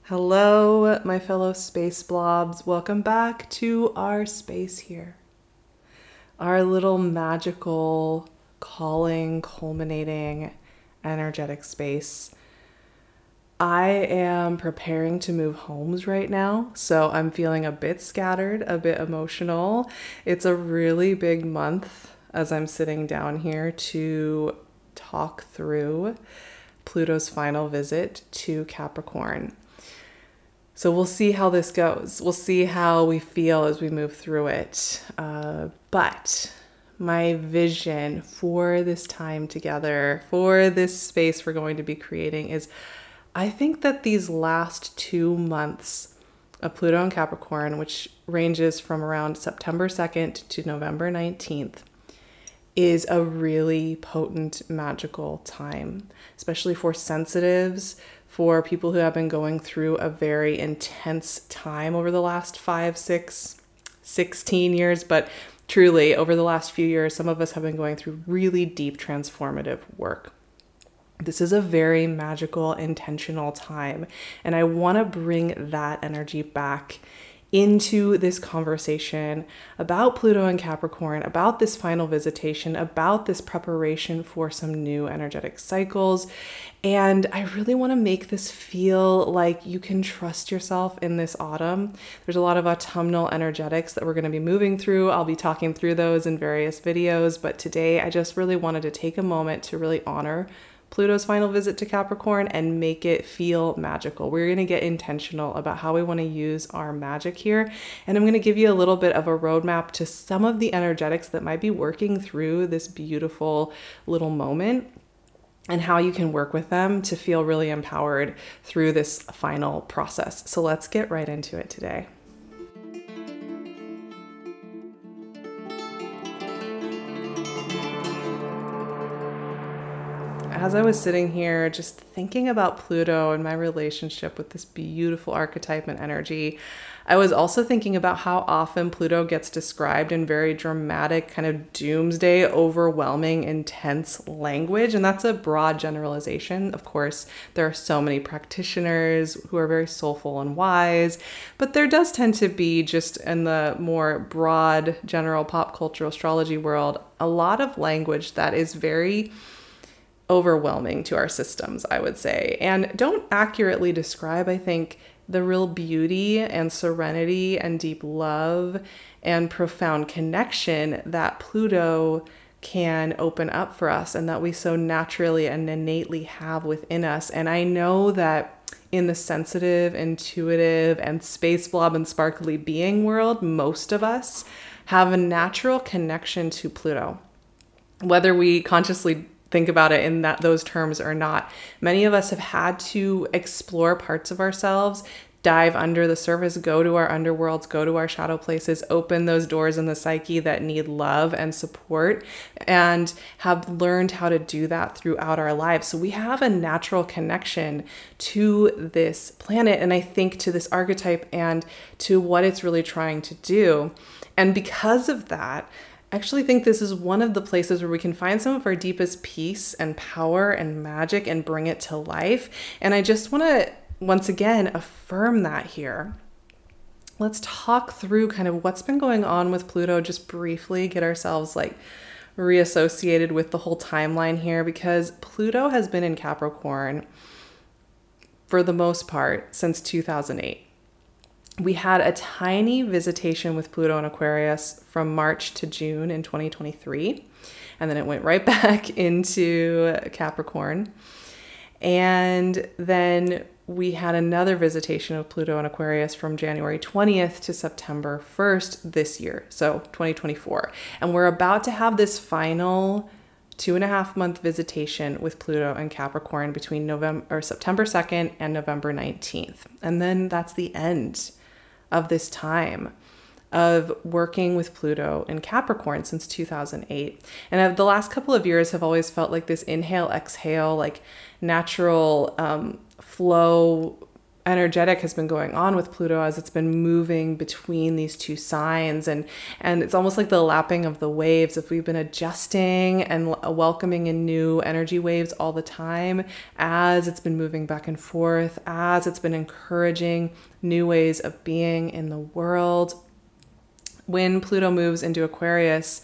Hello, my fellow space blobs. Welcome back to our space here. Our little magical, calling, culminating, energetic space. I am preparing to move homes right now, so I'm feeling a bit scattered, a bit emotional. It's a really big month as I'm sitting down here to talk through Pluto's final visit to Capricorn. So we'll see how this goes. We'll see how we feel as we move through it. But my vision for this time together, for this space we're going to be creating is, I think that these last 2 months of Pluto and Capricorn, which ranges from around September 2nd to November 19th, is a really potent, magical time, especially for sensitives, for people who have been going through a very intense time over the last 5, 6, 16 years. But truly, over the last few years, some of us have been going through really deep transformative work. This is a very magical, intentional time. And I want to bring that energy back into this conversation about Pluto and Capricorn, about this final visitation, about this preparation for some new energetic cycles. And I really want to make this feel like you can trust yourself in this autumn. There's a lot of autumnal energetics that we're going to be moving through. I'll be talking through those in various videos, but today I just really wanted to take a moment to really honor Pluto's final visit to Capricorn and make it feel magical. We're going to get intentional about how we want to use our magic here. And I'm going to give you a little bit of a roadmap to some of the energetics that might be working through this beautiful little moment and how you can work with them to feel really empowered through this final process. So let's get right into it today. As I was sitting here just thinking about Pluto and my relationship with this beautiful archetype and energy, I was also thinking about how often Pluto gets described in very dramatic, kind of doomsday, overwhelming, intense language. And that's a broad generalization. Of course, there are so many practitioners who are very soulful and wise, but there does tend to be, just in the more broad, general pop cultural astrology world, a lot of language that is very overwhelming to our systems, I would say, and don't accurately describe, I think, the real beauty and serenity and deep love and profound connection that Pluto can open up for us and that we so naturally and innately have within us. And I know that in the sensitive, intuitive, and space blob and sparkly being world, most of us have a natural connection to Pluto, whether we consciously think about it in those terms or not. Many of us have had to explore parts of ourselves, dive under the surface, go to our underworlds, go to our shadow places, open those doors in the psyche that need love and support, and have learned how to do that throughout our lives. So we have a natural connection to this planet, and I think to this archetype and to what it's really trying to do. And because of that, I actually think this is one of the places where we can find some of our deepest peace and power and magic and bring it to life. And I just want to, once again, affirm that here. Let's talk through kind of what's been going on with Pluto, just briefly get ourselves like reassociated with the whole timeline here, because Pluto has been in Capricorn for the most part since 2008. We had a tiny visitation with Pluto in Aquarius from March to June in 2023, and then it went right back into Capricorn. And then we had another visitation of Pluto in Aquarius from January 20th to September 1st this year, so 2024. And we're about to have this final 2.5-month visitation with Pluto and Capricorn between September 2nd and November 19th. And then that's the end of this time of working with Pluto in Capricorn since 2008. And the last couple of years have always felt like this inhale, exhale, like natural flow energetic has been going on with Pluto as it's been moving between these two signs, and it's almost like the lapping of the waves. If we've been adjusting and welcoming in new energy waves all the time as it's been moving back and forth, as it's been encouraging new ways of being in the world. When Pluto moves into Aquarius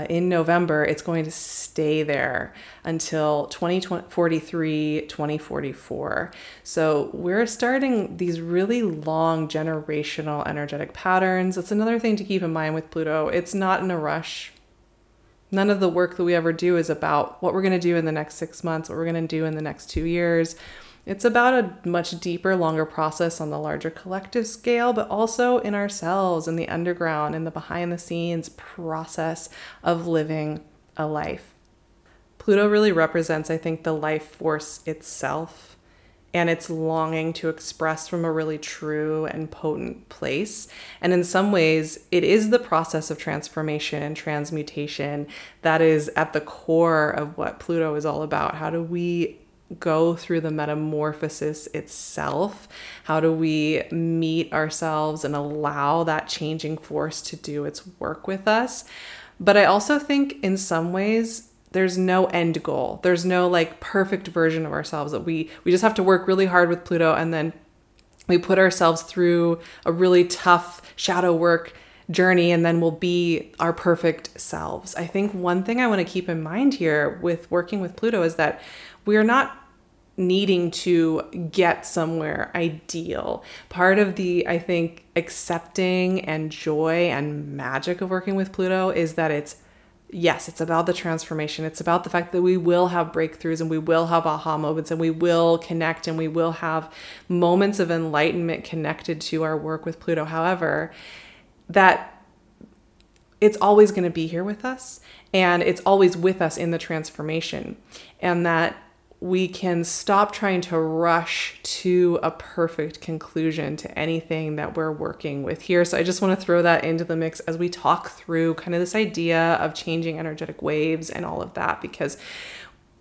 in November, it's going to stay there until 2043, 2044. So we're starting these really long generational energetic patterns. That's another thing to keep in mind with Pluto. It's not in a rush. None of the work that we ever do is about what we're going to do in the next 6 months, what we're going to do in the next 2 years. It's about a much deeper, longer process on the larger collective scale, but also in ourselves, in the underground, in the behind the scenes process of living a life. Pluto really represents, I think, the life force itself and its longing to express from a really true and potent place. And in some ways, it is the process of transformation and transmutation that is at the core of what Pluto is all about. How do we go through the metamorphosis itself? How do we meet ourselves and allow that changing force to do its work with us? But I also think in some ways there's no end goal. There's no like perfect version of ourselves that we just have to work really hard with Pluto, and then we put ourselves through a really tough shadow work journey, and then we'll be our perfect selves. I think one thing I want to keep in mind here with working with Pluto is that we are not needing to get somewhere ideal. Part of the, I think, accepting and joy and magic of working with Pluto is that it's about the transformation. It's about the fact that we will have breakthroughs and we will have aha moments and we will connect and we will have moments of enlightenment connected to our work with Pluto. However, that it's always going to be here with us, and it's always with us in the transformation, and that we can stop trying to rush to a perfect conclusion to anything that we're working with here. So I just want to throw that into the mix as we talk through kind of this idea of changing energetic waves and all of that, because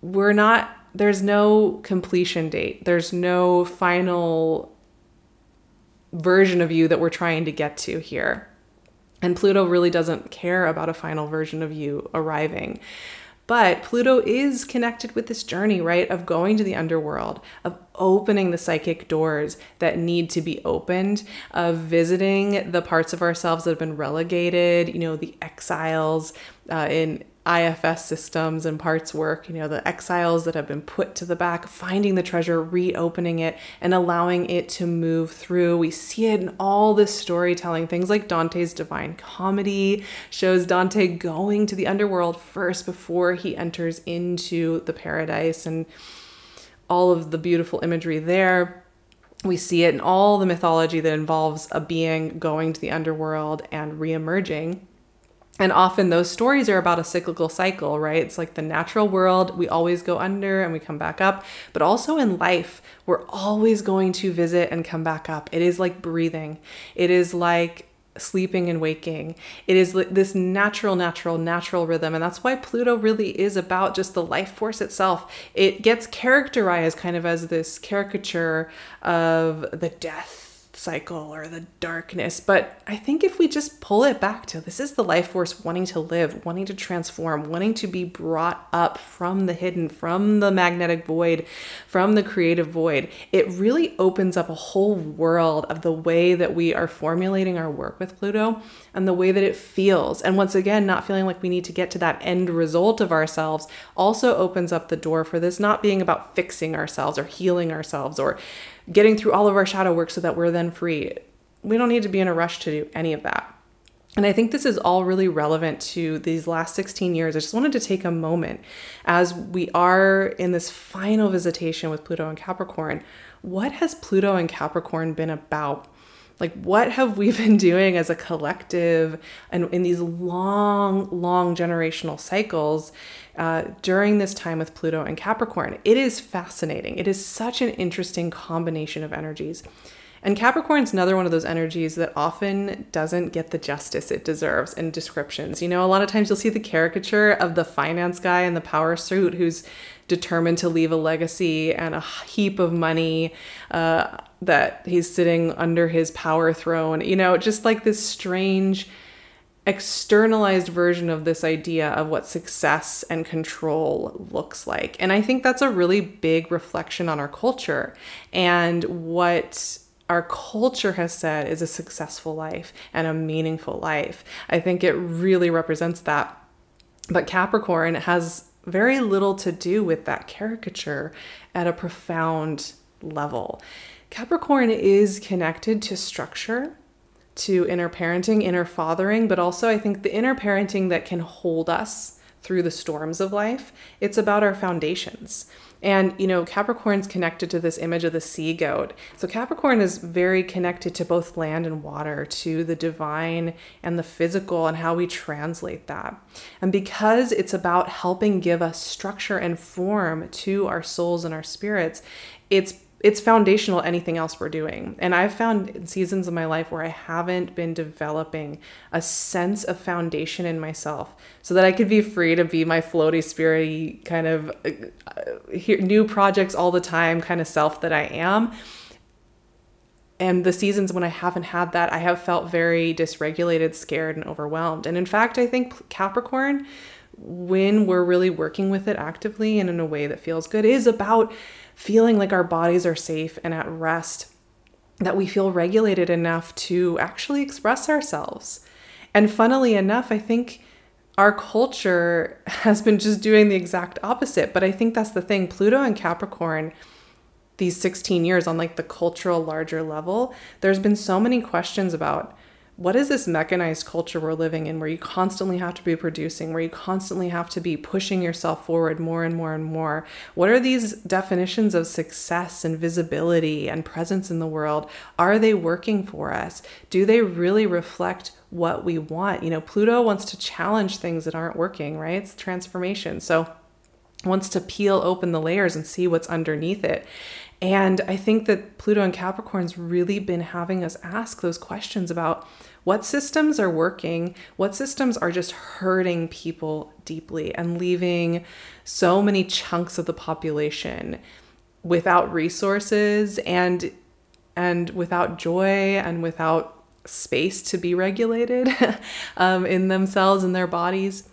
there's no completion date. There's no final version of you that we're trying to get to here. And Pluto really doesn't care about a final version of you arriving. But Pluto is connected with this journey, right, of going to the underworld, of opening the psychic doors that need to be opened, of visiting the parts of ourselves that have been relegated, the exiles in IFS systems and parts work, the exiles that have been put to the back, finding the treasure, reopening it, and allowing it to move through. We see it in all this storytelling. Things like Dante's Divine Comedy shows Dante going to the underworld first before he enters into the paradise, and all of the beautiful imagery there. We see it in all the mythology that involves a being going to the underworld and reemerging. And often those stories are about a cyclical cycle, right? It's like the natural world, we always go under and we come back up. But also in life, we're always going to visit and come back up. It is like breathing. It is like sleeping and waking. It is this natural rhythm. And that's why Pluto really is about just the life force itself. It gets characterized kind of as this caricature of the death cycle or the darkness. But I think if we just pull it back to this is the life force wanting to live, wanting to transform, wanting to be brought up from the hidden, from the magnetic void, from the creative void, it really opens up a whole world of the way that we are formulating our work with Pluto and the way that it feels. And once again, not feeling like we need to get to that end result of ourselves also opens up the door for this not being about fixing ourselves or healing ourselves or getting through all of our shadow work so that we're then free. We don't need to be in a rush to do any of that. And I think this is all really relevant to these last 16 years. I just wanted to take a moment as we are in this final visitation with Pluto and Capricorn. What has Pluto and Capricorn been about? Like, what have we been doing as a collective and in these long generational cycles during this time with Pluto and Capricorn? It is fascinating. It is such an interesting combination of energies. And Capricorn's another one of those energies that often doesn't get the justice it deserves in descriptions. A lot of times you'll see the caricature of the finance guy in the power suit who's determined to leave a legacy and a heap of money that he's sitting under his power throne, you know, just like this strange externalized version of this idea of what success and control looks like. And I think that's a really big reflection on our culture and what our culture has said is a successful life and a meaningful life. I think it really represents that. But Capricorn has very little to do with that caricature at a profound level. Capricorn is connected to structure, to inner parenting, inner fathering, but also I think the inner parenting that can hold us through the storms of life. It's about our foundations. And, you know, Capricorn's connected to this image of the sea goat. So Capricorn is very connected to both land and water, to the divine and the physical and how we translate that. And because it's about helping give us structure and form to our souls and our spirits, it's foundational to anything else we're doing. And I've found in seasons of my life where I haven't been developing a sense of foundation in myself so that I could be free to be my floaty, spirity kind of new projects all the time kind of self that I am. And the seasons when I haven't had that, I have felt very dysregulated, scared, and overwhelmed. And in fact, I think Capricorn, when we're really working with it actively and in a way that feels good, is about feeling like our bodies are safe and at rest, that we feel regulated enough to actually express ourselves. And funnily enough, I think our culture has been just doing the exact opposite. But I think that's the thing. Pluto and Capricorn, these 16 years on like the cultural larger level, there's been so many questions about what is this mechanized culture we're living in where you constantly have to be producing, where you constantly have to be pushing yourself forward more and more and more? What are these definitions of success and visibility and presence in the world? Are they working for us? Do they really reflect what we want? You know, Pluto wants to challenge things that aren't working, right? It's transformation. So wants to peel open the layers and see what's underneath it. And I think that Pluto and Capricorn's really been having us ask those questions about what systems are working, what systems are just hurting people deeply and leaving so many chunks of the population without resources and without joy and without space to be regulated in themselves and their bodies.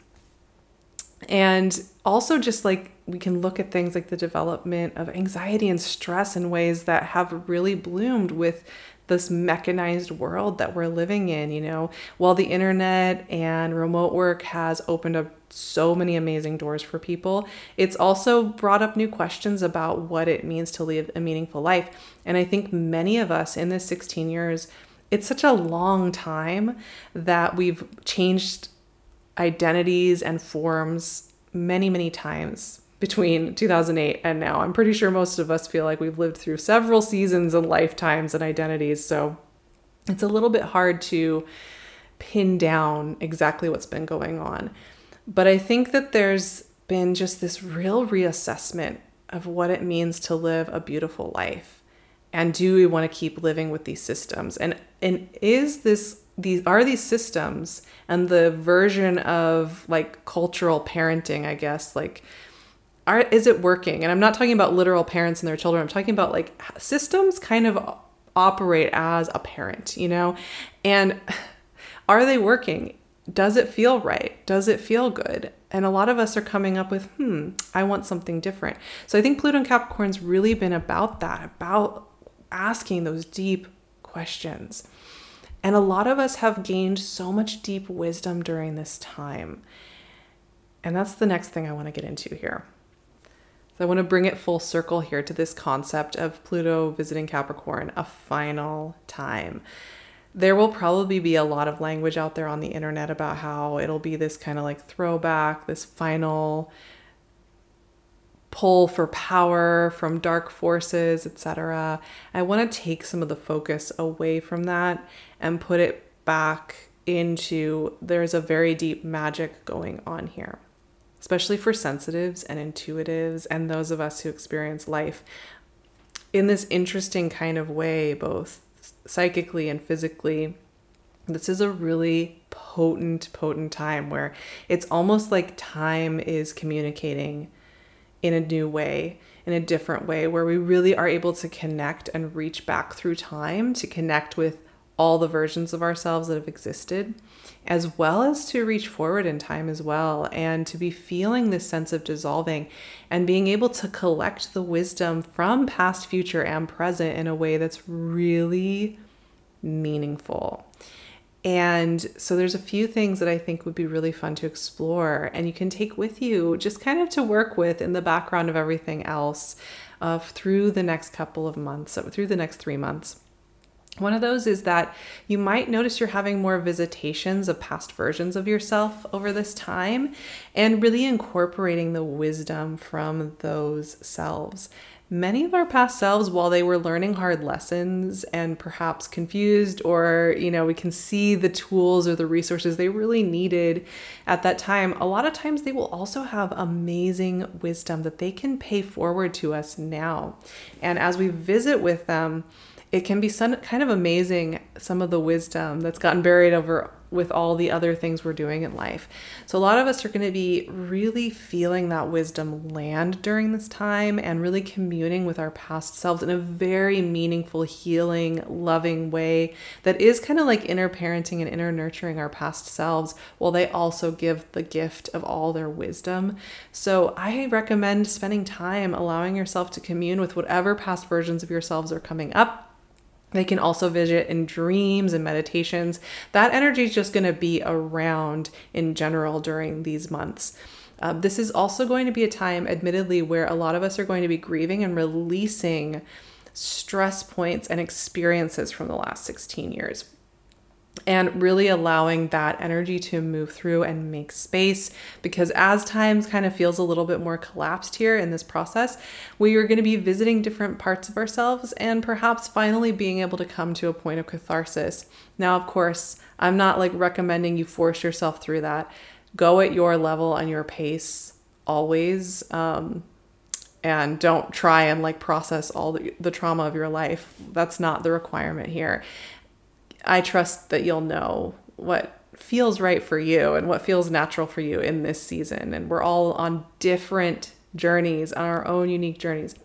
And also just like we can look at things like the development of anxiety and stress in ways that have really bloomed with this mechanized world that we're living in. You know, while the internet and remote work has opened up so many amazing doors for people, it's also brought up new questions about what it means to live a meaningful life. And I think many of us in this 16 years, it's such a long time that we've changed identities and forms many, many times between 2008 and now. I'm pretty sure most of us feel like we've lived through several seasons and lifetimes and identities. So it's a little bit hard to pin down exactly what's been going on. But I think that there's been just this real reassessment of what it means to live a beautiful life. And do we want to keep living with these systems? And are these systems and the version of like cultural parenting, I guess, like, is it working? And I'm not talking about literal parents and their children. I'm talking about like systems kind of operate as a parent, you know? And are they working? Does it feel right? Does it feel good? And a lot of us are coming up with, I want something different. So I think Pluto and Capricorn's really been about that, about asking those deep questions. And a lot of us have gained so much deep wisdom during this time. And that's the next thing I want to get into here. So I want to bring it full circle here to this concept of Pluto visiting Capricorn, a final time. There will probably be a lot of language out there on the internet about how it'll be this kind of like throwback, this final pull for power from dark forces, etc. I want to take some of the focus away from that and put it back into there's a very deep magic going on here, especially for sensitives and intuitives and those of us who experience life in this interesting kind of way, both psychically and physically. This is a really potent time where it's almost like time is communicating in a new way. in a different way, where we really are able to connect and reach back through time to connect with all the versions of ourselves that have existed, as well as to reach forward in time as well, and to be feeling this sense of dissolving and being able to collect the wisdom from past, future, and present in a way that's really meaningful. And so there's a few things that I think would be really fun to explore, and you can take with you just kind of to work with in the background of everything else through the next couple of months, so through the next 3 months. One of those is that you might notice you're having more visitations of past versions of yourself over this time, and really incorporating the wisdom from those selves. Many of our past selves, while they were learning hard lessons and perhaps confused, or, we can see the tools or the resources they really needed at that time, a lot of times they will also have amazing wisdom that they can pay forward to us now. And as we visit with them, it can be kind of amazing, some of the wisdom that's gotten buried over with all the other things we're doing in life. So a lot of us are going to be really feeling that wisdom land during this time, and really communing with our past selves in a very meaningful, healing, loving way that is kind of like inner parenting and inner nurturing our past selves, while they also give the gift of all their wisdom. So I recommend spending time allowing yourself to commune with whatever past versions of yourselves are coming up. They can also visit in dreams and meditations. That energy is just going to be around in general during these months. This is also going to be a time, admittedly, where a lot of us are going to be grieving and releasing stress points and experiences from the last 16 years. And really allowing that energy to move through and make space, because as time kind of feels a little bit more collapsed here in this process, we are going to be visiting different parts of ourselves and perhaps finally being able to come to a point of catharsis. Now, of course, I'm not recommending you force yourself through that. Go at your level and your pace always. And don't try and process all the trauma of your life. That's not the requirement here. I trust that you'll know what feels right for you and what feels natural for you in this season. And we're all on different journeys, on our own unique journeys.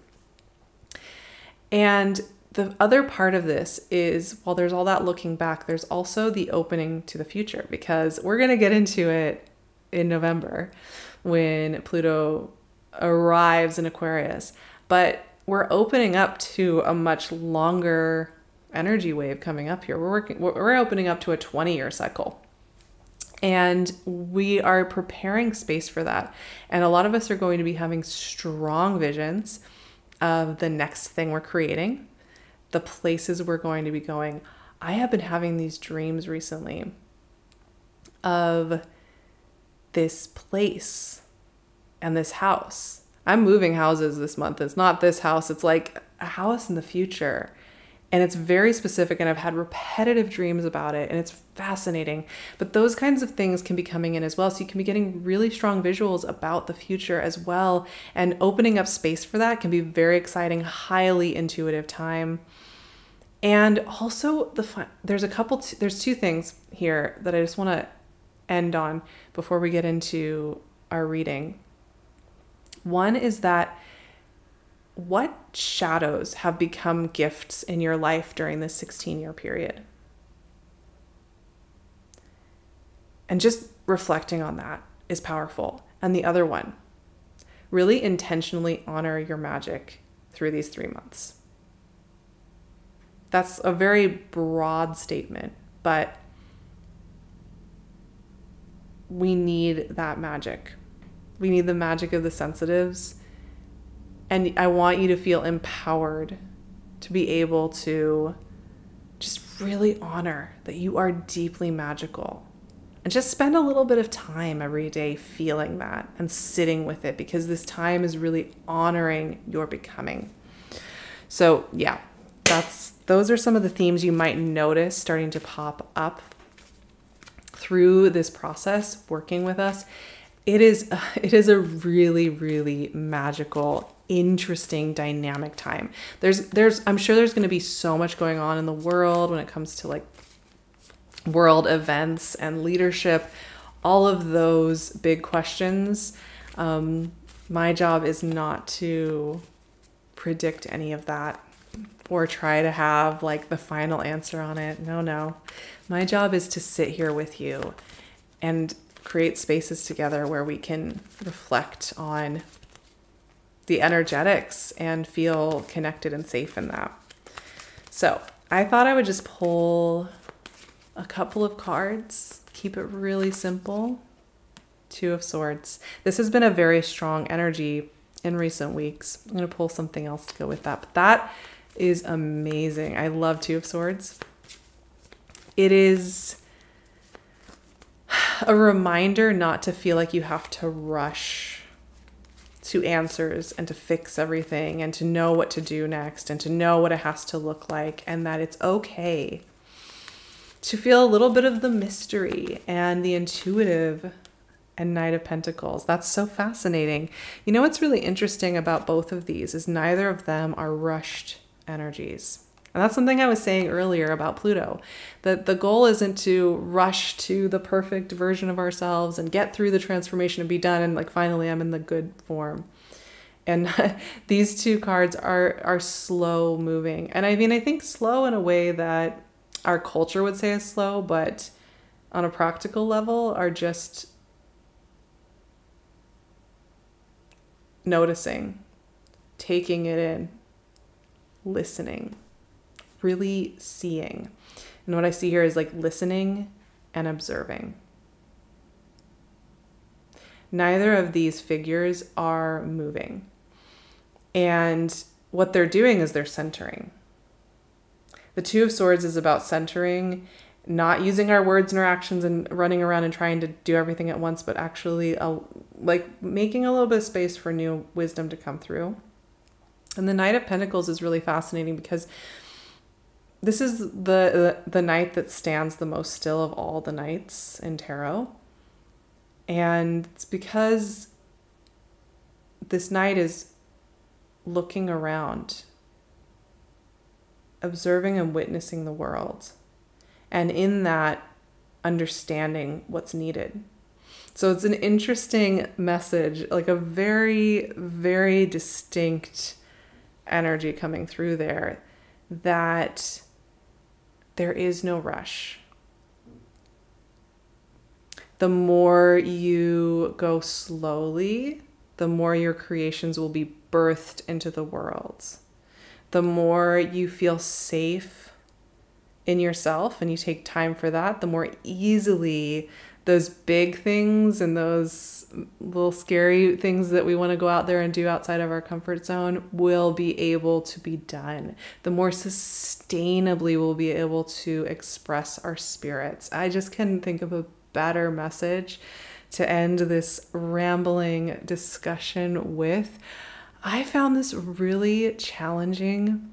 And the other part of this is, while there's all that looking back, there's also the opening to the future, because we're going to get into it in November when Pluto arrives in Aquarius. But we're opening up to a much longer energy wave coming up here. We're opening up to a 20-year cycle, and we are preparing space for that. And a lot of us are going to be having strong visions of the next thing we're creating, the places we're going to be going. I have been having these dreams recently of this place and this house. I'm moving houses this month. It's not this house. It's like a house in the future. And it's very specific, and I've had repetitive dreams about it, and it's fascinating. But those kinds of things can be coming in as well. So you can be getting really strong visuals about the future as well. And opening up space for that can be very exciting, highly intuitive time. And also there's two things here that I just want to end on before we get into our reading. One is that what shadows have become gifts in your life during this 16-year period? And just reflecting on that is powerful. And the other one, really intentionally honor your magic through these 3 months. That's a very broad statement, but we need that magic. We need the magic of the sensitives. And I want you to feel empowered to be able to just really honor that you are deeply magical. And just spend a little bit of time every day feeling that and sitting with it, because this time is really honoring your becoming. So yeah, those are some of the themes you might notice starting to pop up through this process working with us. It is a really, really magical, interesting, dynamic time. I'm sure there's going to be so much going on in the world when it comes to world events and leadership, all of those big questions. My job is not to predict any of that or try to have like the final answer on it. No. My job is to sit here with you and create spaces together where we can reflect on the energetics and feel connected and safe in that. So I thought I would just pull a couple of cards, keep it really simple. Two of Swords. This has been a very strong energy in recent weeks. I'm going to pull something else to go with that, but that is amazing. I love Two of Swords. It is a reminder not to feel like you have to rush to answers and to fix everything and to know what to do next and to know what it has to look like, and that it's okay to feel a little bit of the mystery and the intuitive. And Knight of Pentacles. That's so fascinating. You know what's really interesting about both of these is neither of them are rushed energies. And that's something I was saying earlier about Pluto, that the goal isn't to rush to the perfect version of ourselves and get through the transformation and be done and like finally I'm in the good form. And these two cards are slow moving. And I mean, I think slow in a way that our culture would say is slow, but on a practical level are just noticing, taking it in, listening, really seeing. And what I see here is like listening and observing. Neither of these figures are moving. And what they're doing is they're centering. The Two of Swords is about centering, not using our words and our actions and running around and trying to do everything at once, but actually like making a little bit of space for new wisdom to come through. And the Knight of Pentacles is really fascinating because this is the knight that stands the most still of all the knights in tarot. And it's because this knight is looking around, observing and witnessing the world. And in that, understanding what's needed. So it's an interesting message, like a very, very distinct energy coming through there, that there is no rush. The more you go slowly, the more your creations will be birthed into the world. The more you feel safe in yourself and you take time for that, the more easily those big things and those little scary things that we want to go out there and do outside of our comfort zone will be able to be done. The more sustainably we'll be able to express our spirits. I just couldn't think of a better message to end this rambling discussion with. I found this really challenging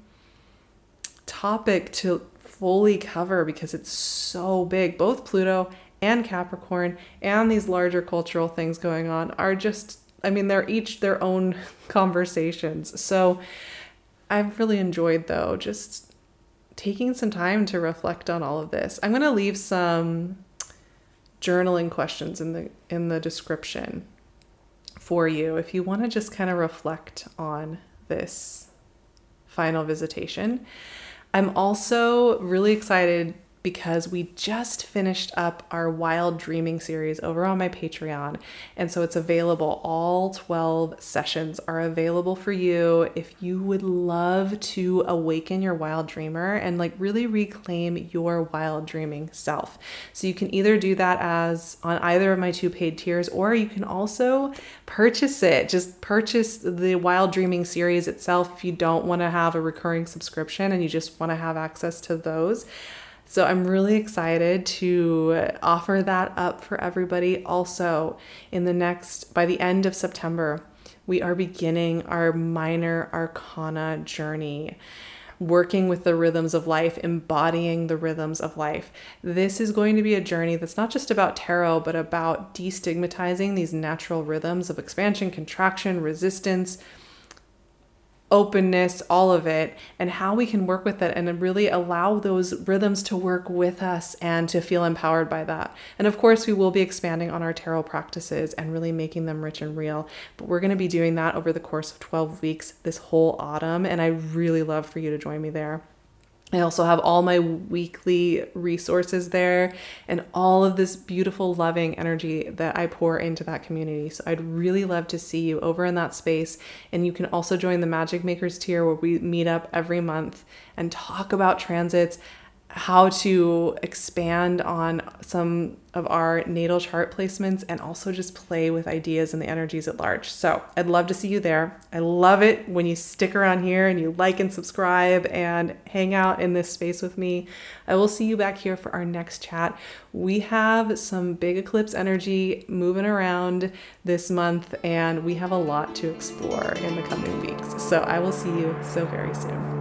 topic to fully cover because it's so big. Both Pluto and Capricorn and these larger cultural things going on are just, I mean, they're each their own conversations. So I've really enjoyed, though, just taking some time to reflect on all of this. I'm going to leave some journaling questions in the description for you if you want to just kind of reflect on this final visitation. I'm also really excited because we just finished up our Wild Dreaming series over on my Patreon. And so it's available. All 12 sessions are available for you if you would love to awaken your wild dreamer and like really reclaim your wild dreaming self. So you can either do that as on either of my 2 paid tiers, or you can also purchase it. Just purchase the Wild Dreaming series itself if you don't want to have a recurring subscription and you just want to have access to those. So I'm really excited to offer that up for everybody. Also, by the end of September, we are beginning our minor arcana journey, working with the rhythms of life, embodying the rhythms of life. This is going to be a journey that's not just about tarot, but about destigmatizing these natural rhythms of expansion, contraction, resistance, openness, all of it, and how we can work with it and really allow those rhythms to work with us and to feel empowered by that. And of course, we will be expanding on our tarot practices and really making them rich and real. But we're going to be doing that over the course of 12 weeks this whole autumn. And I really love for you to join me there. I also have all my weekly resources there and all of this beautiful, loving energy that I pour into that community. So I'd really love to see you over in that space. And you can also join the Magic Makers tier, where we meet up every month and talk about transits, how to expand on some of our natal chart placements, and also just play with ideas and the energies at large. So I'd love to see you there. I love it when you stick around here and you like and subscribe and hang out in this space with me. I will see you back here for our next chat. We have some big eclipse energy moving around this month, and we have a lot to explore in the coming weeks. So I will see you so very soon.